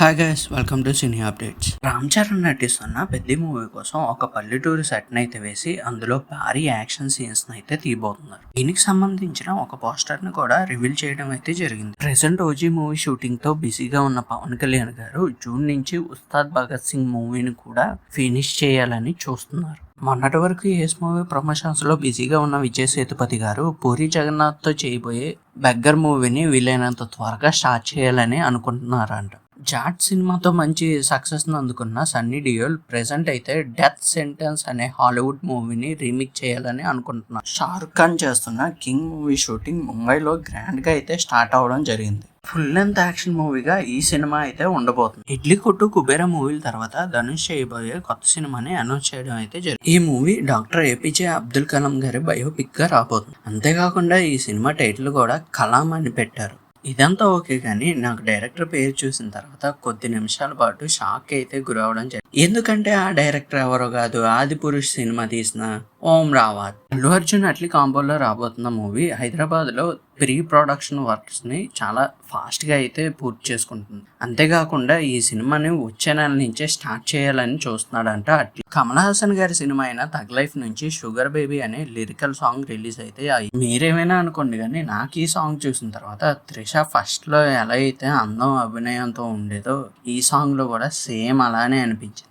Hi guys, welcome to cine updates. Ram Charan నటిస్తున్న పెద్ద movie కోసం ఒక పల్లెటూరు సెట్ అయితే వేసి అందులో భారీ యాక్షన్ సీన్స్ అయితే తీయబోతున్నారు. దీనికి సంబంధించిన ఒక పోస్టర్ ని కూడా రివీల్ చేయడం అయితే జరిగింది. ప్రెసెంట్ ఓజీ మూవీ షూటింగ్ తో బిజీగా ఉన్న పవన్ కళ్యాణ్ గారు జూన్ నుంచి ఉస్తాద్ భగత్ సింగ్ మూవీని కూడా ఫినిష్ చేయాలని చూస్తున్నారు. మొన్నటి వరకు ఏస్ మూవీ ప్రమోషన్స్ లో బిజీగా ఉన్న విజయ్ సేతుపతి గారు పూరి జగన్నాథ్ తో చేయబోయే బెగ్గర్ మూవీని వీలైనంత త్వరగా స్టార్ట్ చేయాలని అనుకుంటున్నారంట. జాట్ సినిమాతో మంచి సక్సెస్ ను అందుకున్న సన్నీ డియోల్ ప్రెసెంట్ అయితే డెత్ సెంటెన్స్ అనే హాలీవుడ్ మూవీని రీమేక్ చేయాలని అనుకుంటున్నారు. షారుఖ్ ఖాన్ చేస్తున్న కింగ్ మూవీ షూటింగ్ ముంబైలో గ్రాండ్ గా అయితే స్టార్ట్ అవడం జరిగింది. ఫుల్ లెంత్ యాక్షన్ మూవీగా ఈ సినిమా అయితే ఉండబోతుంది. ఇడ్లీ కొట్టు కుబేర మూవీల తర్వాత ధనుష్ చేయబోయే కొత్త సినిమాని అనౌన్స్ చేయడం అయితే జరిగింది. ఈ movie doctor APJ Abdul Kalam గారి బయోపిక్ గా రాబోతుంది. అంతేకాకుండా ఈ సినిమా టైటిల్ కూడా కలాం అని పెట్టారు. ఇదంతా ఓకే, కానీ నాకు డైరెక్టర్ పేరు చూసిన తర్వాత కొద్ది నిమిషాల పాటు షాక్ అయితే గురవడం జరిగింది. ఎందుకంటే ఆ డైరెక్టర్ ఎవరో కాదు, ఆది పురుష్ సినిమా తీసిన ఓం రావత్. అల్లు అర్జున్ అట్లీ కాంబోలో రాబోతున్న మూవీ హైదరాబాద్ లో ప్రీ ప్రొడక్షన్ వర్క్స్ ని చాలా ఫాస్ట్ గా అయితే పూర్తి చేసుకుంటుంది. అంతేకాకుండా ఈ సినిమాని వచ్చే నెల నుంచే స్టార్ట్ చేయాలని చూస్తున్నాడంట. అట్లీ కమల్ హాసన్ గారి సినిమా అయిన తగ్ లైఫ్ నుంచి షుగర్ బేబీ అనే లిరికల్ సాంగ్ రిలీజ్ అయితే మీరేమైనా అనుకోండి, కానీ నాకు ఈ సాంగ్ చూసిన తర్వాత త్రిష ఫస్ట్ లో ఎలా అయితే అందం అభినయంతో ఉండేదో ఈ సాంగ్ లో కూడా సేమ్ అలానే అనిపించింది.